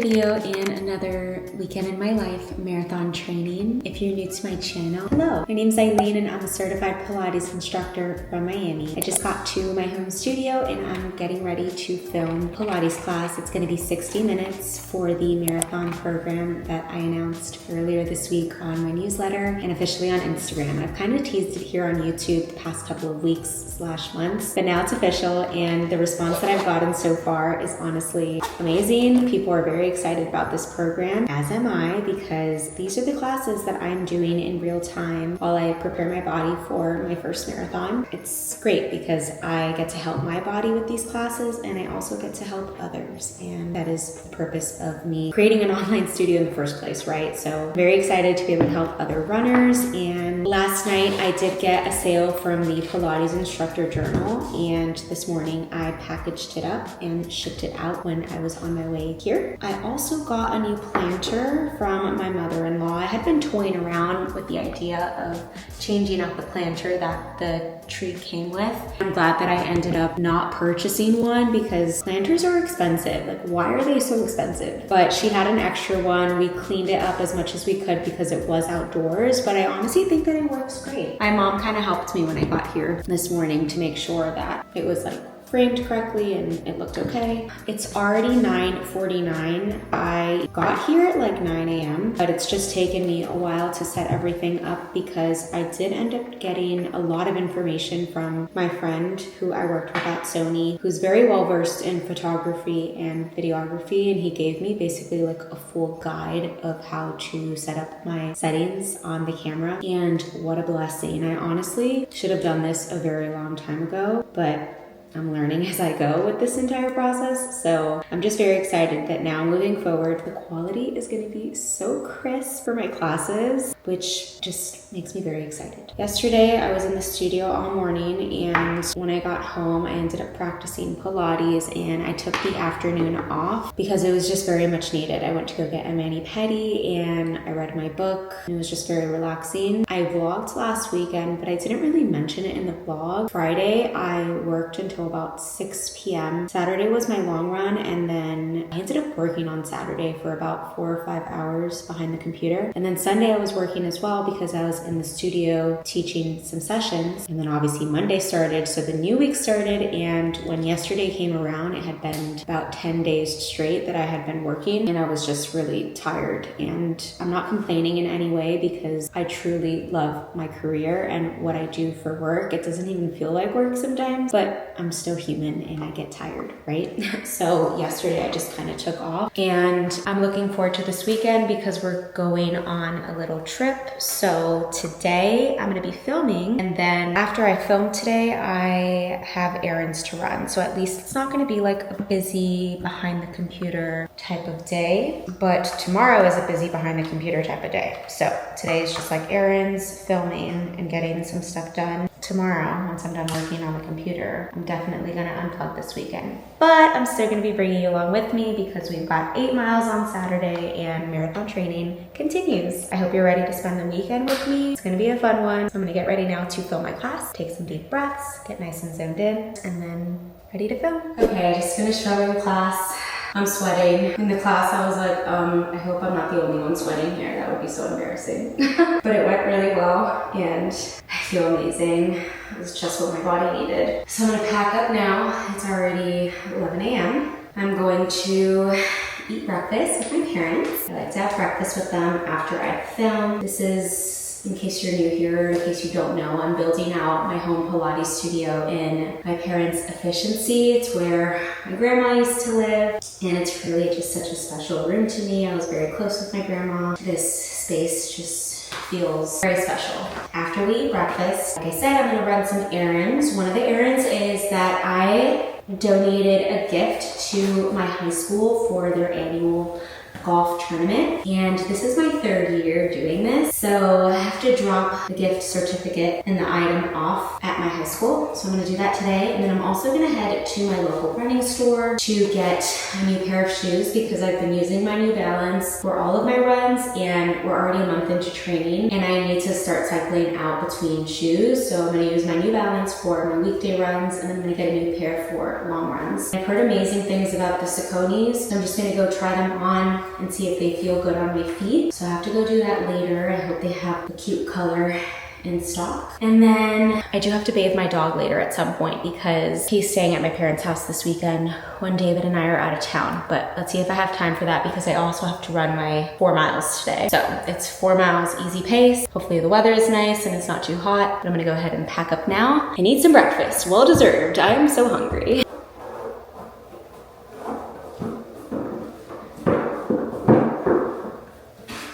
video in another weekend in my life marathon training. If you're new to my channel, hello. My name's Aileen and I'm a certified Pilates instructor from Miami. I just got to my home studio and I'm getting ready to film Pilates class. It's going to be 60 minutes for the marathon program that I announced earlier this week on my newsletter and officially on Instagram. I've kind of teased it here on YouTube the past couple of weeks/months, but now it's official and the response that I've gotten so far is honestly amazing. People are very excited about this program, as am I, because these are the classes that I'm doing in real time while I prepare my body for my first marathon. It's great because I get to help my body with these classes and I also get to help others, and that is the purpose of me creating an online studio in the first place, right? So very excited to be able to help other runners. And last night I did get a sale from the Pilates Instructor Journal, and this morning I packaged it up and shipped it out when I was on my way here. I also got a new planter from my mother-in-law. I had been toying around with the idea of changing up the planter that the tree came with. I'm glad that I ended up not purchasing one because planters are expensive. Like, why are they so expensive? But she had an extra one. We cleaned it up as much as we could because it was outdoors, but I honestly think that it works great. My mom kind of helped me when I got here this morning to make sure that it was like framed correctly and it looked okay. It's already 9:49. I got here at like 9 a.m., but it's just taken me a while to set everything up because I did end up getting a lot of information from my friend who I worked with at Sony, who's very well versed in photography and videography, and he gave me basically like a full guide of how to set up my settings on the camera, and what a blessing. I honestly should have done this a very long time ago, but I'm learning as I go with this entire process. So I'm just very excited that now moving forward, the quality is going to be so crisp for my classes, which just makes me very excited. Yesterday, I was in the studio all morning, and when I got home, I ended up practicing Pilates, and I took the afternoon off because it was just very much needed. I went to go get a mani-pedi and I read my book. It was just very relaxing. I vlogged last weekend, but I didn't really mention it in the vlog. Friday, I worked until about 6 p.m. Saturday was my long run, and then I ended up working on Saturday for about 4 or 5 hours behind the computer. And then Sunday I was working as well because I was in the studio teaching some sessions. And then obviously Monday started, so the new week started, and when yesterday came around, it had been about 10 days straight that I had been working, and I was just really tired. And I'm not complaining in any way because I truly love my career and what I do for work. It doesn't even feel like work sometimes, but I'm still human and I get tired, right? So yesterday I just kind of took off, and I'm looking forward to this weekend because we're going on a little trip. So today I'm going to be filming, and then after I film today, I have errands to run. So at least it's not going to be like a busy behind the computer type of day, but tomorrow is a busy behind the computer type of day. So today is just like errands, filming, and getting some stuff done. Tomorrow, once I'm done working on the computer, I'm definitely going to unplug this weekend. But I'm still going to be bringing you along with me because we've got 8 miles on Saturday and marathon training continues. I hope you're ready to spend the weekend with me. It's going to be a fun one. So I'm going to get ready now to film my class, take some deep breaths, get nice and zoned in, and then ready to film. Okay, I just finished filming class. I'm sweating. In the class, I was like, I hope I'm not the only one sweating here. That would be so embarrassing. But it went really well, and I feel amazing. It was just what my body needed. So I'm gonna pack up now. It's already 11 a.m. I'm going to eat breakfast with my parents. I like to have breakfast with them after I film. This is, in case you're new here, in case you don't know, I'm building out my home Pilates studio in my parents' efficiency. It's where my grandma used to live, and it's really just such a special room to me. I was very close with my grandma. This space just feels very special. After we eat breakfast, like I said, I'm gonna run some errands. One of the errands is that I donated a gift to my high school for their annual golf tournament, and this is my 3rd year doing this. So I have to drop the gift certificate and the item off at my high school. So I'm gonna do that today, and then I'm also gonna head to my local running store to get a new pair of shoes because I've been using my New Balance for all of my runs, and we're already a month into training, and I need to start cycling out between shoes. So I'm gonna use my New Balance for my weekday runs, and I'm gonna get a new pair for long runs. I've heard amazing things about the Sauconys, so I'm just gonna go try them on and see if they feel good on my feet. So I have to go do that later. I hope they have a cute color in stock. And then I do have to bathe my dog later at some point because he's staying at my parents' house this weekend when David and I are out of town. But let's see if I have time for that because I also have to run my 4 miles today. So it's 4 miles, easy pace. Hopefully the weather is nice and it's not too hot. But I'm gonna go ahead and pack up now and eat some breakfast. Well deserved. I am so hungry.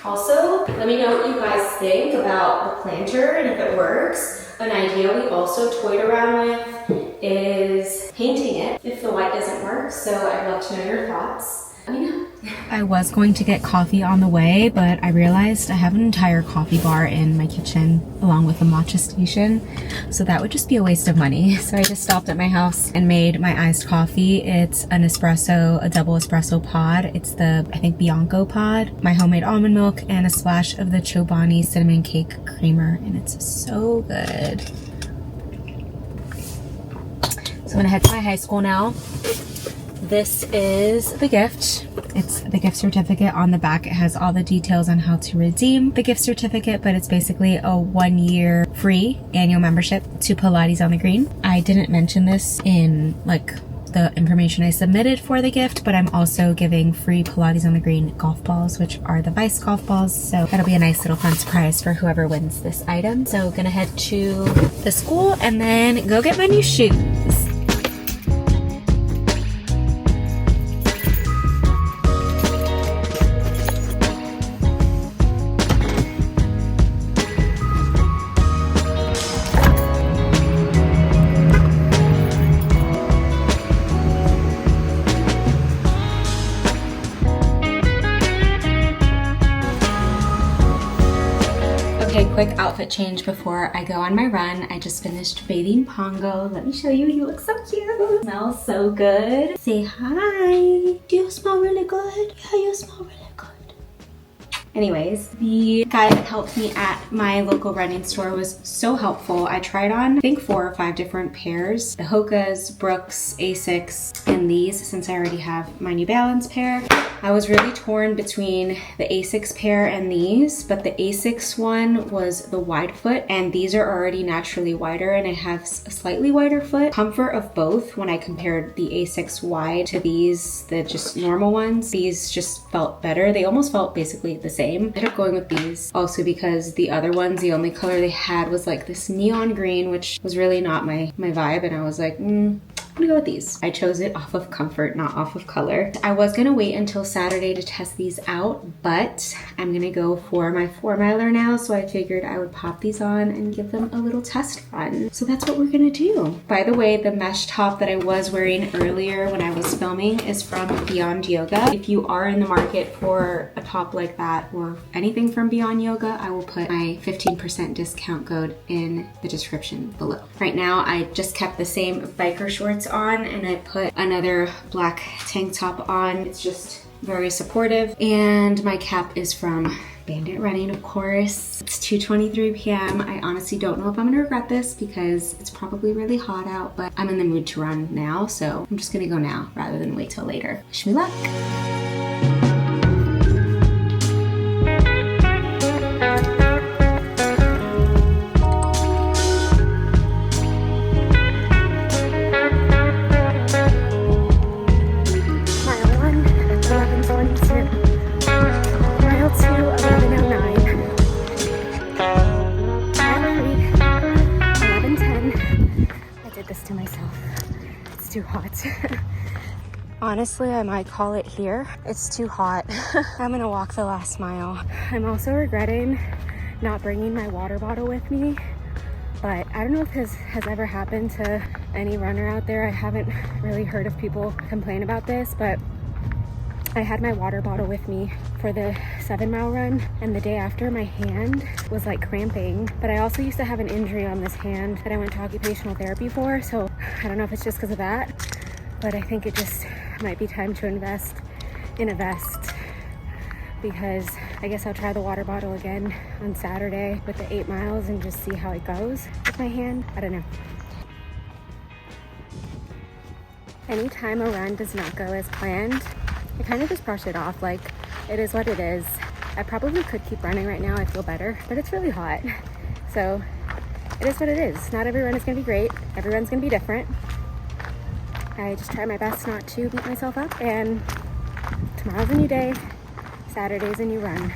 Also, let me know what you guys think about the planter and if it works. An idea we also toyed around with is painting it if the white doesn't work. So I'd love to know your thoughts. Let me know. I was going to get coffee on the way, but I realized I have an entire coffee bar in my kitchen along with a matcha station. So that would just be a waste of money. So I just stopped at my house and made my iced coffee. It's an espresso, a double espresso pod. It's the, I think, Bianco pod, my homemade almond milk, and a splash of the Chobani cinnamon cake creamer. And it's so good. So I'm gonna head to my high school now. This is the gift. It's the gift certificate. On the back it has all the details on how to redeem the gift certificate, but it's basically a 1-year free annual membership to Pilates on the Green. I didn't mention this in like the information I submitted for the gift, but I'm also giving free Pilates on the Green golf balls, which are the Vice golf balls. So that'll be a nice little fun surprise for whoever wins this item. So gonna head to the school and then go get my new shoes. Okay, quick outfit change before I go on my run. I just finished bathing Pongo. Let me show you. He looks so cute. Smells so good. Say hi. Do you smell really good? Yeah, you smell really good. Anyways, the guy that helped me at my local running store was so helpful. I tried on, I think, 4 or 5 different pairs. The Hoka's, Brooks, Asics, and these, since I already have my New Balance pair. I was really torn between the Asics pair and these, but the Asics one was the wide foot, and these are already naturally wider, and it has a slightly wider foot. Comfort of both, when I compared the Asics wide to these, the just normal ones, these just felt better. They almost felt basically the same. I ended up going with these also because the other ones, the only color they had was like this neon green, which was really not my vibe, and I was like, I'm gonna go with these. I chose it off of comfort, not off of color. I was gonna wait until Saturday to test these out, but I'm gonna go for my 4 miler now, so I figured I would pop these on and give them a little test run. So that's what we're gonna do. By the way, the mesh top that I was wearing earlier when I was filming is from Beyond Yoga. If you are in the market for a top like that or anything from Beyond Yoga, I will put my 15% discount code in the description below. Right now, I just kept the same biker shorts on, and I put another black tank top on. It's just very supportive, and my cap is from Bandit Running, of course. It's 2:23 p.m. I honestly don't know if I'm gonna regret this because it's probably really hot out, but I'm in the mood to run now, so I'm just gonna go now rather than wait till later. Wish me luck. Too hot. Honestly, I might call it here. It's too hot. I'm gonna walk the last mile. I'm also regretting not bringing my water bottle with me, but I don't know if this has ever happened to any runner out there. I haven't really heard of people complain about this, but I had my water bottle with me for the 7-mile run, and the day after my hand was like cramping, but I also used to have an injury on this hand that I went to occupational therapy for, so I don't know if it's just because of that, but I think it just might be time to invest in a vest, because I guess I'll try the water bottle again on Saturday with the 8 miles and just see how it goes with my hand. I don't know. Anytime a run does not go as planned, I kind of just brush it off, like it is what it is. I probably could keep running right now, I feel better, but it's really hot. So it is what it is. Not every run is gonna be great. Every run's gonna be different. I just try my best not to beat myself up, and tomorrow's a new day, Saturday's a new run.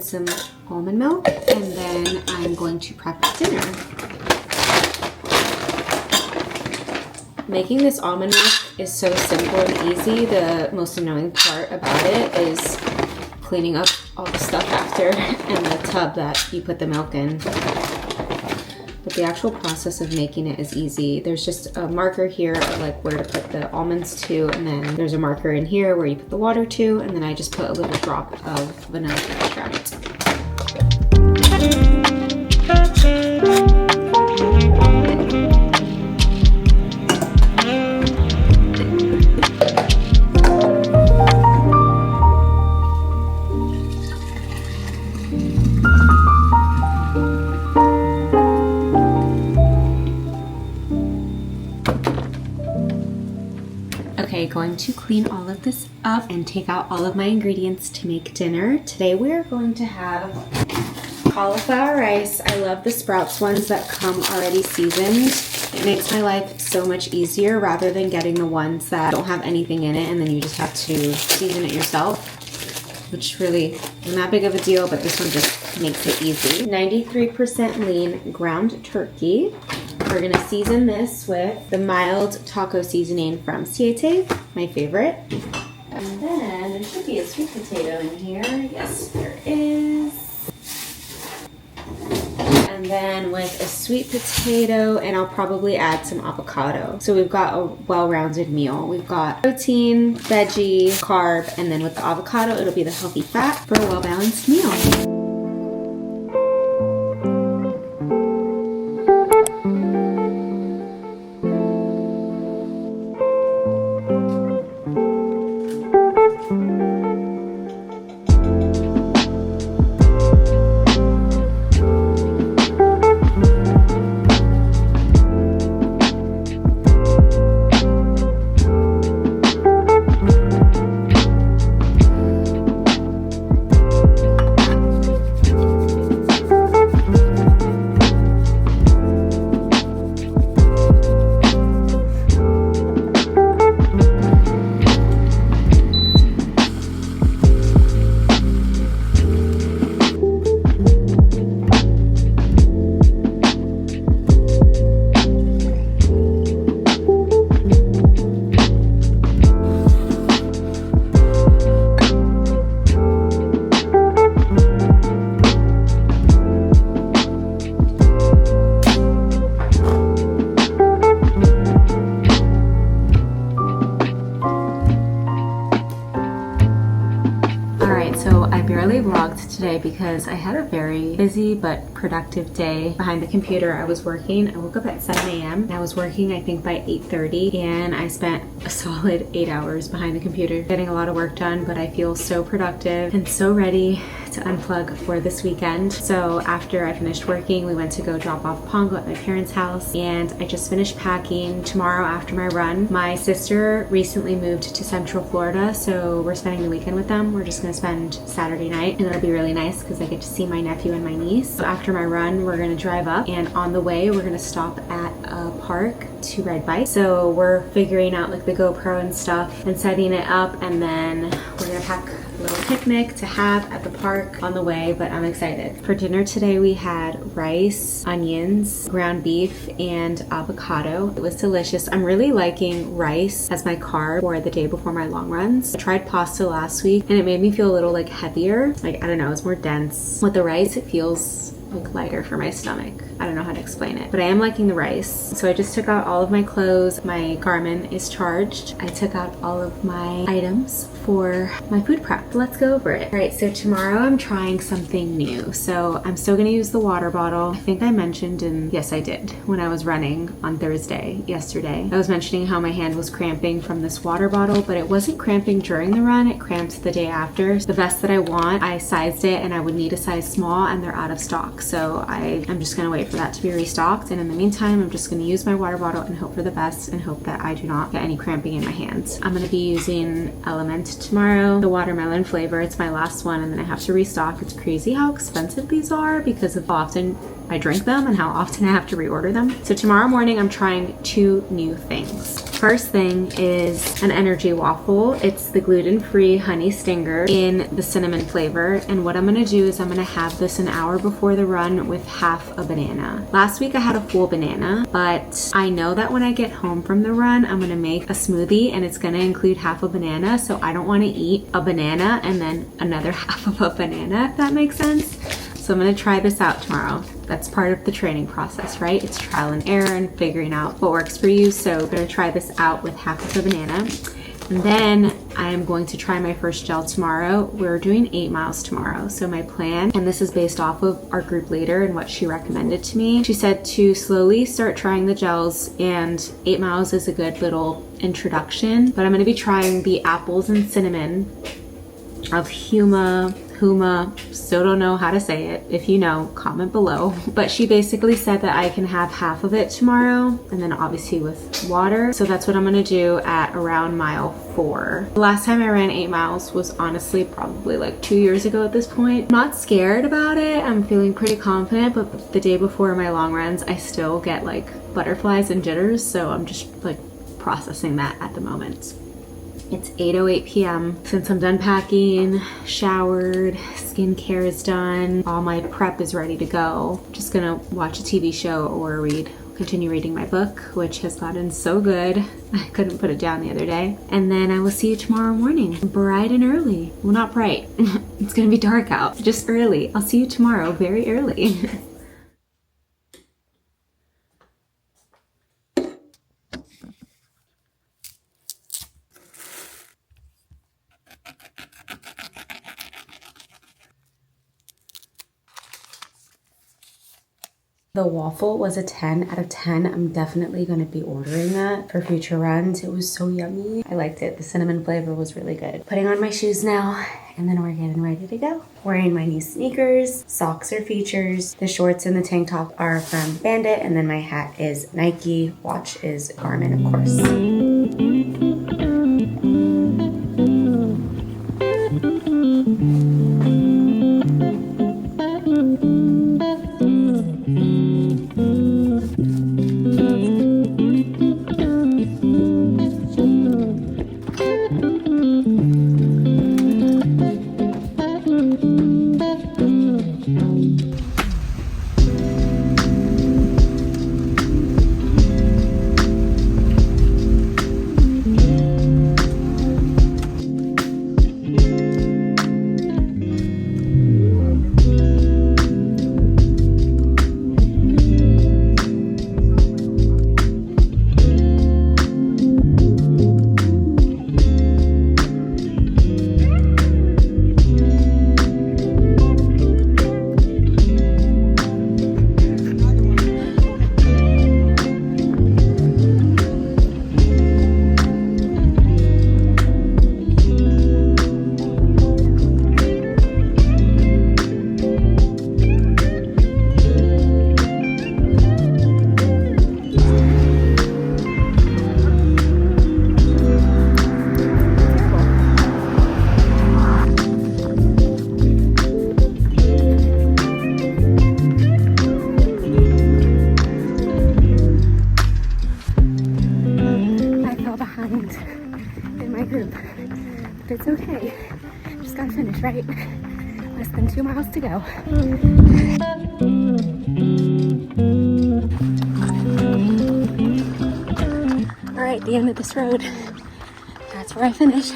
Some almond milk, and then I'm going to prep dinner. Making this almond milk is so simple and easy. The most annoying part about it is cleaning up all the stuff after and the tub that you put the milk in. But the actual process of making it is easy. There's just a marker here of like where to put the almonds to, and then there's a marker in here where you put the water to, and then I just put a little drop of vanilla extract. Okay, going to clean all of this up and take out all of my ingredients to make dinner. Today we're going to have cauliflower rice. I love the Sprouts ones that come already seasoned. It makes my life so much easier rather than getting the ones that don't have anything in it and then you just have to season it yourself, which really isn't that big of a deal, but this one just makes it easy. 93% lean ground turkey. We're gonna season this with the mild taco seasoning from Siete, my favorite. And then there should be a sweet potato in here. Yes, there is. And then with a sweet potato, and I'll probably add some avocado. So we've got a well-rounded meal. We've got protein, veggie, carb, and then with the avocado, it'll be the healthy fat for a well-balanced meal. Alright, so I barely vlogged today because I had a very busy but productive day behind the computer. I was working. I woke up at 7 a.m. and I was working I think by 8:30, and I spent a solid 8 hours behind the computer getting a lot of work done, but I feel so productive and so ready to unplug for this weekend. So after I finished working, we went to go drop off Pongo at my parents' house, and I just finished packing. Tomorrow after my run, my sister recently moved to Central Florida, so we're spending the weekend with them. We're just gonna spend Saturday night, and it'll be really nice because I get to see my nephew and my niece. So after my run, we're gonna drive up, and on the way, we're gonna stop at a park to ride bikes. So we're figuring out like the GoPro and stuff and setting it up, and then we're gonna pack a little picnic to have at the park on the way, but I'm excited. For dinner today, we had rice, onions, ground beef, and avocado. It was delicious. I'm really liking rice as my carb for the day before my long runs. I tried pasta last week and it made me feel a little like heavier. Like, I don't know, it's more dense. With the rice, it feels like lighter for my stomach. I don't know how to explain it, but I am liking the rice. So I just took out all of my clothes. My Garmin is charged. I took out all of my items for my food prep. Let's go over it. All right, so tomorrow I'm trying something new. So I'm still gonna use the water bottle. I think I mentioned, and yes, I did, when I was running on Thursday, yesterday. I was mentioning how my hand was cramping from this water bottle, but it wasn't cramping during the run, it cramped the day after. The vest that I want, I sized it and I would need a size small, and they're out of stock. So I'm just gonna wait for that to be restocked, and in the meantime, I'm just gonna use my water bottle and hope for the best and hope that I do not get any cramping in my hands. I'm gonna be using Element tomorrow, the watermelon flavor. It's my last one, and then I have to restock. It's crazy how expensive these are because of how often I drink them and how often I have to reorder them. So tomorrow morning, I'm trying 2 new things. First thing is an energy waffle. It's the gluten-free honey stinger in the cinnamon flavor. And what I'm gonna do is I'm gonna have this an hour before the run with half a banana. Last week I had a full banana, but I know that when I get home from the run, I'm gonna make a smoothie and it's gonna include half a banana. So I don't wanna eat a banana and then another half of a banana, if that makes sense. So I'm gonna try this out tomorrow. That's part of the training process, right? It's trial and error and figuring out what works for you. So I'm gonna try this out with half of the banana. And then I am going to try my first gel tomorrow. We're doing 8 miles tomorrow. So my plan, and this is based off of our group leader and what she recommended to me. She said to slowly start trying the gels, and 8 miles is a good little introduction. But I'm gonna be trying the apples and cinnamon of Huma, still don't know how to say it. If you know, comment below. But she basically said that I can have half of it tomorrow, and then obviously with water. So that's what I'm gonna do at around mile 4. The last time I ran 8 miles was honestly probably like 2 years ago at this point. I'm not scared about it. I'm feeling pretty confident, but the day before my long runs, I still get like butterflies and jitters. So I'm just like processing that at the moment. It's 8:08 p.m. Since I'm done packing, showered, skincare is done, all my prep is ready to go. Just gonna watch a TV show or continue reading my book, which has gotten so good. I couldn't put it down the other day. And then I will see you tomorrow morning, bright and early. Well, not bright. It's gonna be dark out, just early. I'll see you tomorrow, very early. The waffle was a 10 out of 10. I'm definitely going to be ordering that for future runs. It was so yummy. I liked it. The cinnamon flavor was really good. Putting on my shoes now, and then we're getting ready to go. Wearing my new sneakers. Socks are Features. The shorts and the tank top are from Bandit, and then my hat is Nike. Watch is Garmin, of course. finish right. Less than 2 miles to go. All right, the end of this road. That's where I finish.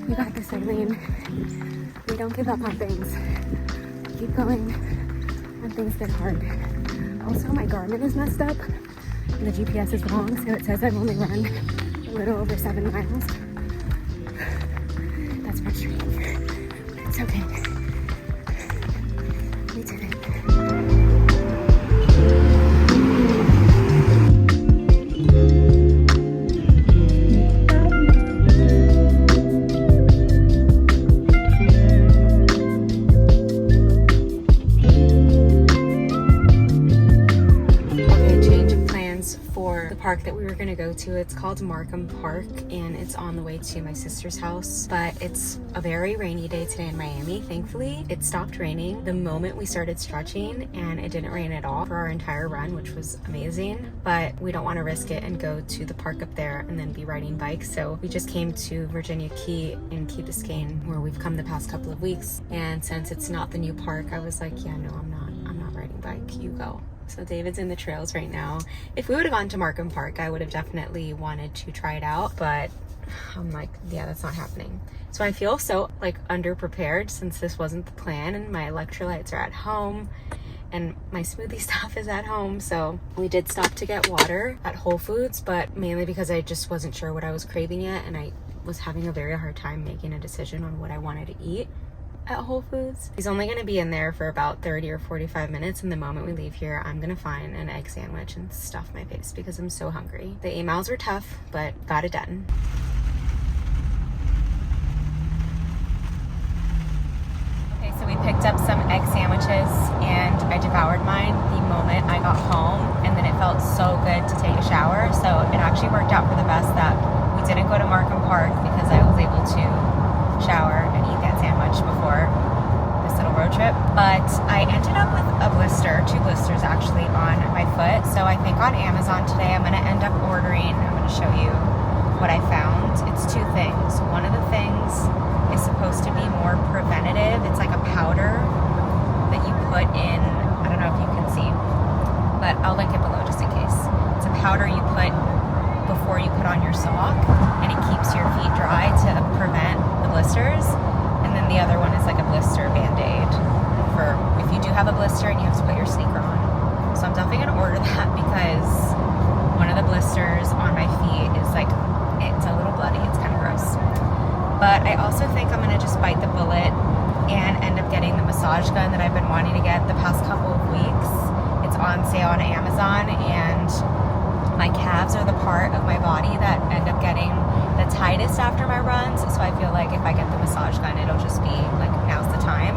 You got this, Aileen. We don't give up on things. Keep going when things get hard. Also, my Garmin is messed up. The GPS is wrong, so it says I've only run a little over 7 miles. That's frustrating, but it's okay. We did it. Park that we were gonna go to. It's called Markham Park and it's on the way to my sister's house, but it's a very rainy day today in Miami. Thankfully, it stopped raining the moment we started stretching and it didn't rain at all for our entire run, which was amazing, but we don't want to risk it and go to the park up there and then be riding bikes. So we just came to Virginia Key in Key Biscayne, where we've come the past couple of weeks, and since it's not the new park, I was like, yeah, no, I'm not riding bike, you go. So David's in the trails right now. If we would have gone to Markham Park, I would have definitely wanted to try it out, but I'm like, yeah, that's not happening. So I feel so like underprepared since this wasn't the plan, and my electrolytes are at home and my smoothie stuff is at home. So we did stop to get water at Whole Foods, but mainly because I just wasn't sure what I was craving yet, and I was having a very hard time making a decision on what I wanted to eat at Whole Foods. He's only going to be in there for about 30 or 45 minutes, and the moment we leave here, I'm going to find an egg sandwich and stuff my face because I'm so hungry. The 8 miles were tough, but got it done. Okay, so we picked up some egg sandwiches and I devoured mine the moment I got home, and then it felt so good to take a shower. So it actually worked out for the best that we didn't go to Markham Park because I was able to shower and eat that sandwich before this little road trip. But I ended up with a blister, 2 blisters actually, on my foot. So I think on Amazon today I'm going to end up ordering, I'm going to show you what I found. It's 2 things. One of the things is supposed to be more preventative. It's like a powder that you put in, I don't know if you can see, but I'll link it below just in case. It's a powder you put before you put on your sock, and it keeps your feet dry to prevent the blisters. And then the other one is like a blister band-aid for if you do have a blister and you have to put your sneaker on. So I'm definitely gonna order that because one of the blisters on my feet is like, it's a little bloody, it's kind of gross. But I also think I'm gonna just bite the bullet and end up getting the massage gun that I've been wanting to get the past couple of weeks. It's on sale on Amazon, and my calves are the part of my body that end up getting the tightest after my runs. So I feel like if I get the massage gun, it'll just be like, now's the time,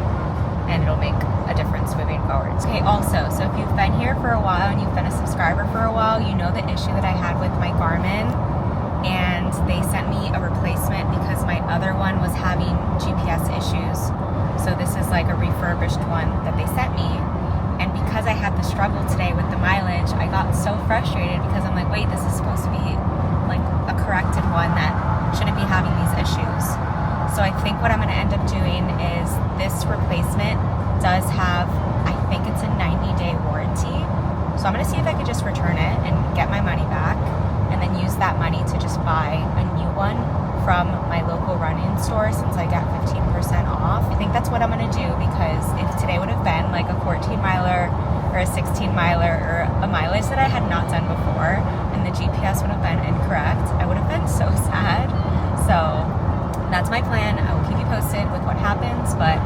and it'll make a difference moving forward. Okay, also, so if you've been here for a while and you've been a subscriber for a while, you know the issue that I had with my Garmin, and they sent me a replacement because my other one was having GPS issues. So this is like a refurbished one that they sent me. And because I had the struggle today with the mileage, I got so frustrated because I'm like, wait, this is supposed to be like a corrected one that shouldn't be having these issues. So I think what I'm going to end up doing is this replacement does have, I think it's a 90-day warranty. So I'm going to see if I could just return it and get my money back, and then use that money to just buy a new one from my local run-in store since I got 15% off. I think that's what I'm gonna do, because if today would have been like a 14-miler or a 16-miler or a mileage that I had not done before and the GPS would have been incorrect, I would have been so sad. So that's my plan. I will keep you posted with what happens, but